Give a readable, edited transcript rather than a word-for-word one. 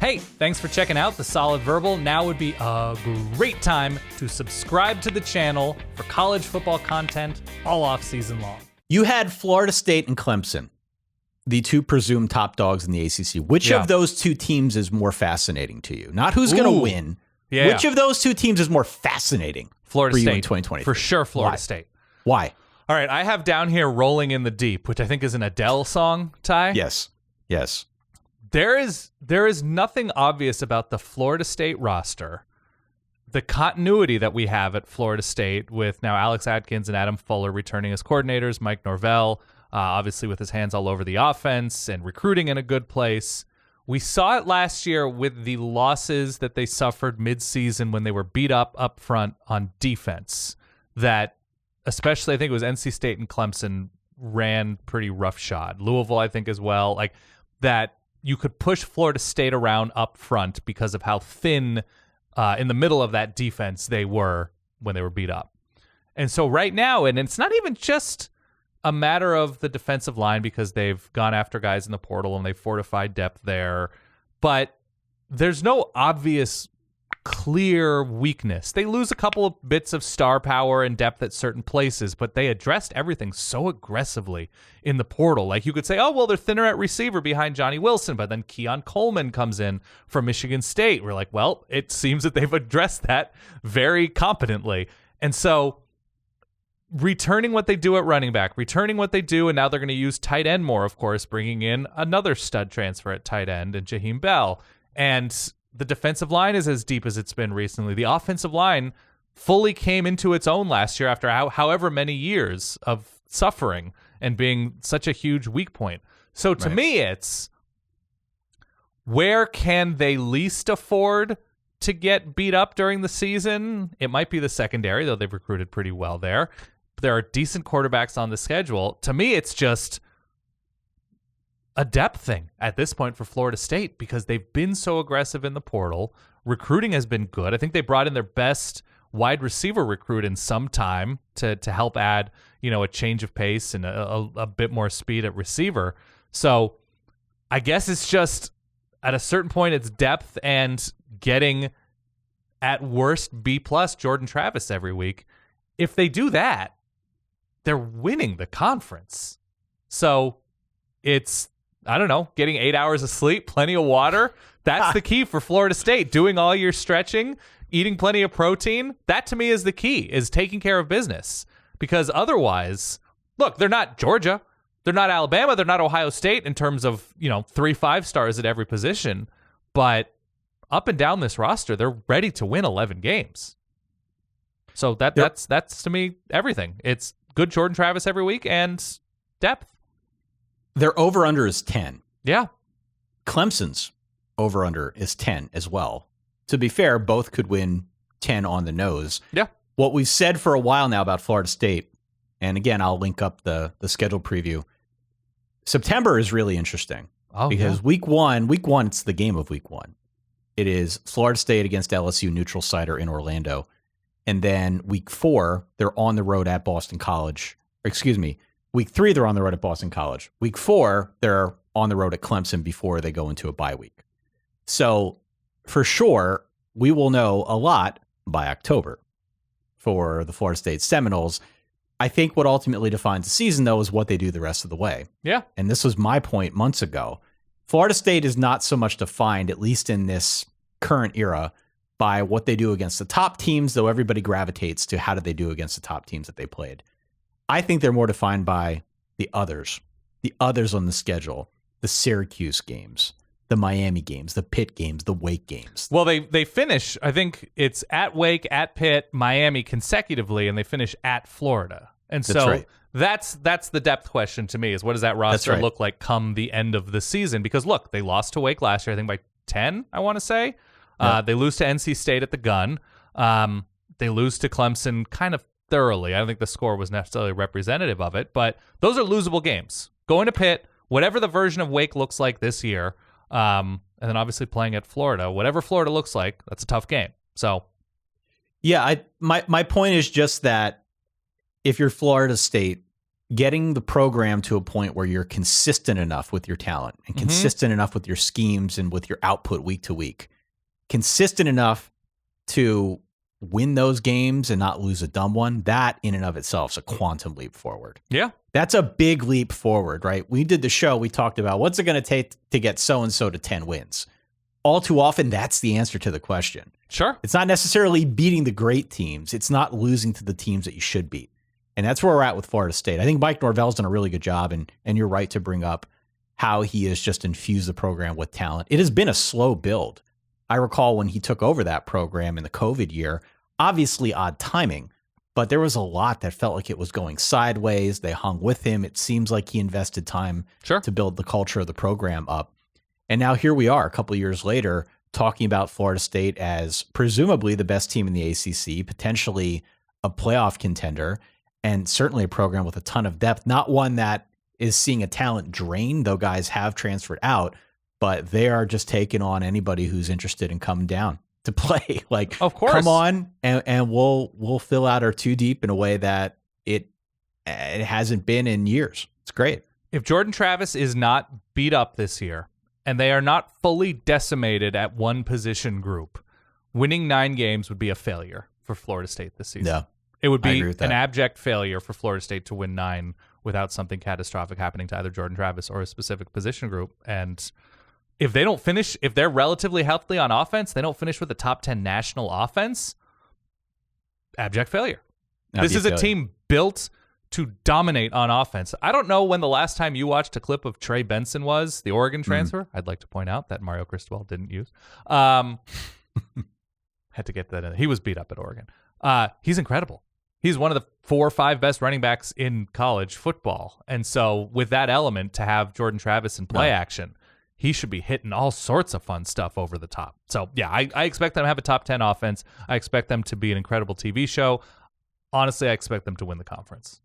Hey, thanks for checking out The Solid Verbal. Now would be a great time to subscribe to the channel for college football content all off season long. You had Florida State and Clemson, the two presumed top dogs in the ACC. Which of those two teams is more fascinating to you? Not who's going to win. Yeah. Which of those two teams is more fascinating Florida for you State, in 2020? For sure, Florida State. Why? All right, I have down here Rolling in the Deep, which I think is an Adele song, Ty. Yes. There is nothing obvious about the Florida State roster. The continuity that we have at Florida State with now Alex Atkins and Adam Fuller returning as coordinators, Mike Norvell, obviously with his hands all over the offense and recruiting in a good place. We saw it last year with the losses that they suffered midseason when they were beat up front on defense. That, especially I think it was NC State and Clemson, ran pretty roughshod. Louisville, I think, as well. Like that, you could push Florida State around up front because of how thin in the middle of that defense they were when they were beat up. And so right now, and it's not even just a matter of the defensive line because they've gone after guys in the portal and they've fortified depth there, but there's no obvious clear weakness. They lose a couple of bits of star power and depth at certain places, but they addressed everything so aggressively in the portal. Like you could say, oh, well, they're thinner at receiver behind Johnny Wilson, but then Keon Coleman comes in from Michigan State. We're like, well, it seems that they've addressed that very competently. And so returning what they do at running back, returning what they do, and now they're going to use tight end more, of course, bringing in another stud transfer at tight end and Jaheim Bell. And the defensive line is as deep as it's been recently. The offensive line fully came into its own last year after however many years of suffering and being such a huge weak point. So to me, it's where can they least afford to get beat up during the season? It might be the secondary, though they've recruited pretty well there. There are decent quarterbacks on the schedule. To me, it's just a depth thing at this point for Florida State because they've been so aggressive in the portal. Recruiting has been good. I think they brought in their best wide receiver recruit in some time to help add, a change of pace and a bit more speed at receiver. So I guess it's just at a certain point, it's depth and getting at worst B+ Jordan Travis every week. If they do that, they're winning the conference. So it's, I don't know, getting 8 hours of sleep, plenty of water. That's the key for Florida State. Doing all your stretching, eating plenty of protein. That to me is the key, is taking care of business. Because otherwise, look, they're not Georgia. They're not Alabama. They're not Ohio State in terms of, 3 5-stars at every position. But up and down this roster, they're ready to win 11 games. So that's to me everything. It's good Jordan Travis every week and depth. Their over-under is 10. Yeah. Clemson's over-under is 10 as well. To be fair, both could win 10 on the nose. Yeah. What we've said for a while now about Florida State, and again, I'll link up the schedule preview. September is really interesting because week one, it's the game of week one. It is Florida State against LSU neutral siter in Orlando. And then week 4, they're on the road at Boston College. Week 3, they're on the road at Boston College. Week 4, they're on the road at Clemson before they go into a bye week. So for sure, we will know a lot by October for the Florida State Seminoles. I think what ultimately defines the season, though, is what they do the rest of the way. Yeah. And this was my point months ago. Florida State is not so much defined, at least in this current era, by what they do against the top teams, though everybody gravitates to how did they do against the top teams that they played. I think they're more defined by the others on the schedule, the Syracuse games, the Miami games, the Pitt games, the Wake games. Well, they finish, I think it's at Wake, at Pitt, Miami consecutively, and they finish at Florida. And so that's the depth question to me, is what does that roster look like come the end of the season? Because look, they lost to Wake last year, I think by 10, I want to say. Yep. They lose to NC State at the gun. They lose to Clemson kind of thoroughly. I don't think the score was necessarily representative of it, but those are losable games. Going to Pitt, whatever the version of Wake looks like this year, and then obviously playing at Florida, whatever Florida looks like, that's a tough game. So, yeah, my point is just that if you're Florida State, getting the program to a point where you're consistent enough with your talent and consistent enough with your schemes and with your output week to week, consistent enough to win those games and not lose a dumb one, that in and of itself is a quantum leap forward. Yeah. That's a big leap forward, right? We did the show, we talked about what's it going to take to get so-and-so to 10 wins. All too often, that's the answer to the question. Sure. It's not necessarily beating the great teams. It's not losing to the teams that you should beat. And that's where we're at with Florida State. I think Mike Norvell's done a really good job, and you're right to bring up how he has just infused the program with talent. It has been a slow build. I recall when he took over that program in the COVID year, obviously odd timing, but there was a lot that felt like it was going sideways. They hung with him. It seems like he invested time to build the culture of the program up. And now here we are a couple of years later talking about Florida State as presumably the best team in the ACC, potentially a playoff contender, and certainly a program with a ton of depth, not one that is seeing a talent drain, though guys have transferred out, but they are just taking on anybody who's interested in coming down to play. Like, of course, come on, and we'll fill out our two deep in a way that it hasn't been in years. It's great. If Jordan Travis is not beat up this year, and they are not fully decimated at one position group, winning 9 games would be a failure for Florida State this season. Yeah. It would be an abject failure for Florida State to win 9 without something catastrophic happening to either Jordan Travis or a specific position group. And if they don't finish, if they're relatively healthy on offense, they don't finish with a top 10 national offense, abject failure. This is a team built to dominate on offense. I don't know when the last time you watched a clip of Trey Benson was, the Oregon transfer. I'd like to point out that Mario Cristobal didn't use. Had to get that in. He was beat up at Oregon. He's incredible. He's one of the 4 or 5 best running backs in college football. And so with that element, to have Jordan Travis in play action, he should be hitting all sorts of fun stuff over the top. So, yeah, I expect them to have a top 10 offense. I expect them to be an incredible TV show. Honestly, I expect them to win the conference.